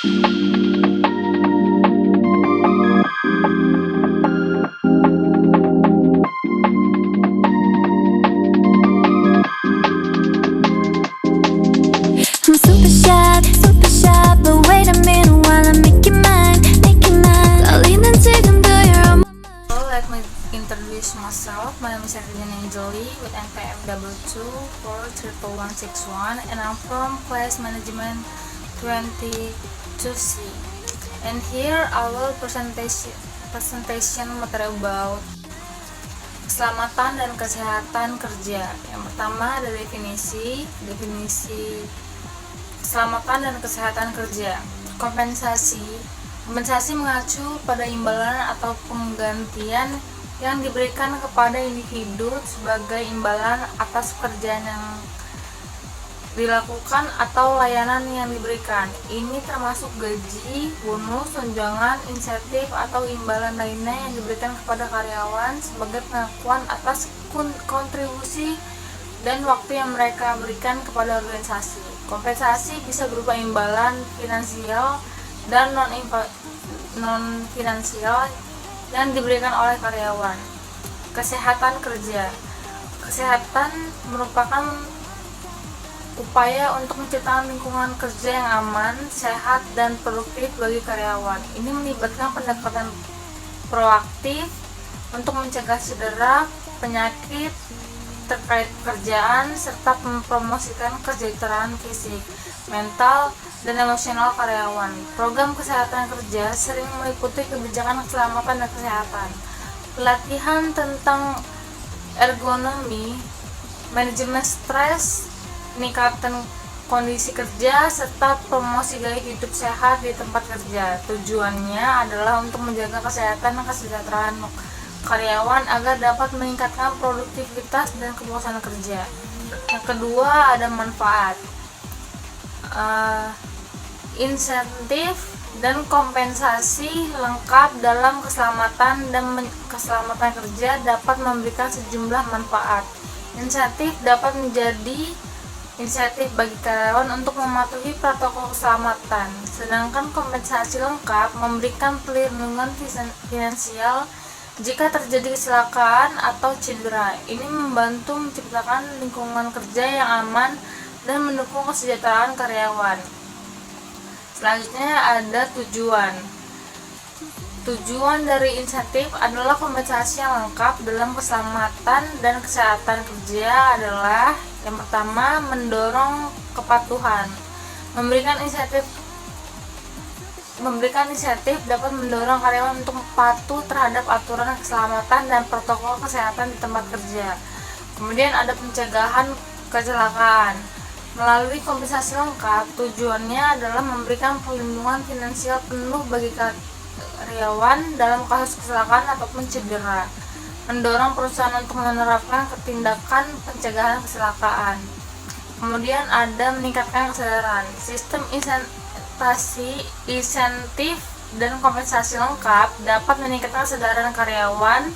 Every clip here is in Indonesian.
I'm super shy, but wait a minute while I make you mine. Darling, 지금 do you're on my mind. So let me introduce myself. My name is Erlina Jolie with NPM 22416161, and I'm from Class Management 22C. And here I will presentation material about keselamatan dan kesehatan kerja. Yang pertama ada definisi keselamatan dan kesehatan kerja. Kompensasi mengacu pada imbalan atau penggantian yang diberikan kepada individu sebagai imbalan atas pekerjaan yang dilakukan atau layanan yang diberikan. Ini termasuk gaji, bonus, tunjangan, insentif, atau imbalan lainnya yang diberikan kepada karyawan sebagai pengakuan atas kontribusi dan waktu yang mereka berikan kepada organisasi. Kompensasi bisa berupa imbalan finansial dan non finansial yang diberikan oleh karyawan. Kesehatan kerja. Kesehatan merupakan upaya untuk menciptakan lingkungan kerja yang aman, sehat, dan produktif bagi karyawan. Ini melibatkan pendekatan proaktif untuk mencegah cedera, penyakit terkait pekerjaan, serta mempromosikan kesejahteraan fisik, mental, dan emosional karyawan. Program kesehatan kerja sering meliputi kebijakan keselamatan dan kesehatan, pelatihan tentang ergonomi, manajemen stres, peningkatan kondisi kerja, serta promosi gaya hidup sehat di tempat kerja. Tujuannya adalah untuk menjaga kesehatan dan kesejahteraan karyawan agar dapat meningkatkan produktivitas dan kepuasan kerja. Yang kedua ada manfaat, insentif dan kompensasi lengkap dalam keselamatan keselamatan kerja dapat memberikan sejumlah manfaat. Insentif dapat menjadi insentif bagi karyawan untuk mematuhi protokol keselamatan, sedangkan kompensasi lengkap memberikan perlindungan finansial jika terjadi kecelakaan atau cedera. Ini membantu menciptakan lingkungan kerja yang aman dan mendukung kesejahteraan karyawan. Selanjutnya ada tujuan. Tujuan dari insentif adalah kompensasi yang lengkap dalam keselamatan dan kesehatan kerja adalah yang pertama, mendorong kepatuhan. Memberikan insentif dapat mendorong karyawan untuk patuh terhadap aturan keselamatan dan protokol kesehatan di tempat kerja. Kemudian ada pencegahan kecelakaan. Melalui kompensasi lengkap, tujuannya adalah memberikan perlindungan finansial penuh bagi karyawan dalam kasus kecelakaan ataupun cedera. Mendorong perusahaan untuk menerapkan tindakan pencegahan kecelakaan. Kemudian ada meningkatkan kesadaran. Sistem insentif dan kompensasi lengkap dapat meningkatkan kesadaran karyawan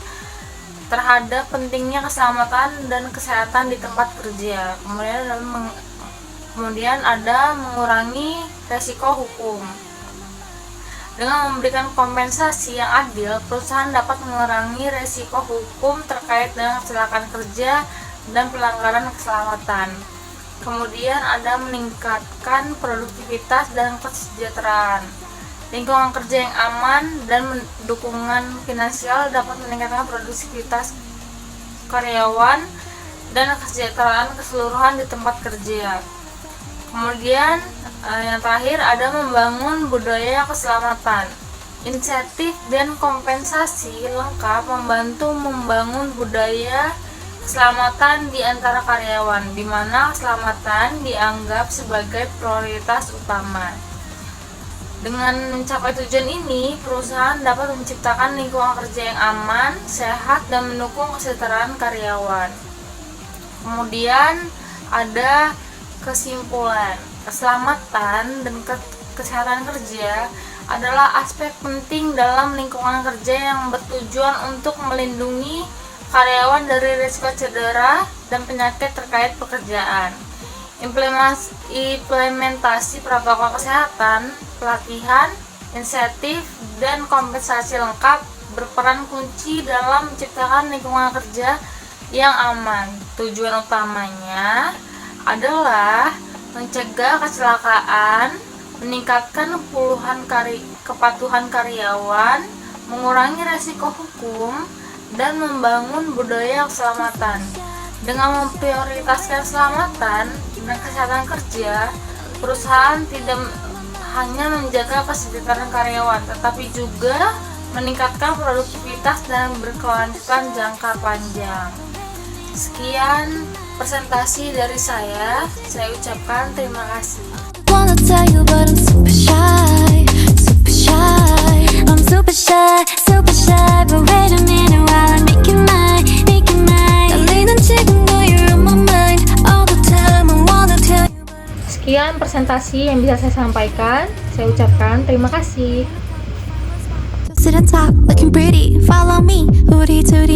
terhadap pentingnya keselamatan dan kesehatan di tempat kerja. Kemudian ada mengurangi resiko hukum. Dengan memberikan kompensasi yang adil, perusahaan dapat mengurangi resiko hukum terkait dengan kecelakaan kerja dan pelanggaran keselamatan. Kemudian ada meningkatkan produktivitas dan kesejahteraan. Lingkungan kerja yang aman dan dukungan finansial dapat meningkatkan produktivitas karyawan dan kesejahteraan keseluruhan di tempat kerja. Kemudian yang terakhir ada membangun budaya keselamatan. Insentif dan kompensasi lengkap membantu membangun budaya keselamatan di antara karyawan, di mana keselamatan dianggap sebagai prioritas utama. Dengan mencapai tujuan ini, perusahaan dapat menciptakan lingkungan kerja yang aman, sehat, dan mendukung kesejahteraan karyawan. Kemudian ada kesimpulan. Keselamatan dan kesehatan kerja adalah aspek penting dalam lingkungan kerja yang bertujuan untuk melindungi karyawan dari risiko cedera dan penyakit terkait pekerjaan. Implementasi protokol kesehatan pelatihan, insentif, dan kompensasi lengkap berperan kunci dalam menciptakan lingkungan kerja yang aman. Tujuan utamanya adalah mencegah kecelakaan, meningkatkan kepatuhan karyawan, mengurangi resiko hukum, dan membangun budaya keselamatan. Dengan memprioritaskan keselamatan dan kesehatan kerja, perusahaan tidak hanya menjaga kesejahteraan karyawan, tetapi juga meningkatkan produktivitas dan berkelanjutan jangka panjang. Sekian presentasi dari saya ucapkan terima kasih. Wanna tell you but I'm super shy, super shy. I'm super shy, super shy. But wait a minute while I make you mine, make you mine. 떨리는 지금도 you're on my mind all the time. I wanna tell you. Sekian presentasi yang bisa saya sampaikan. Saya ucapkan terima kasih. Just sit and talk, looking pretty. Follow me, hootie tootie.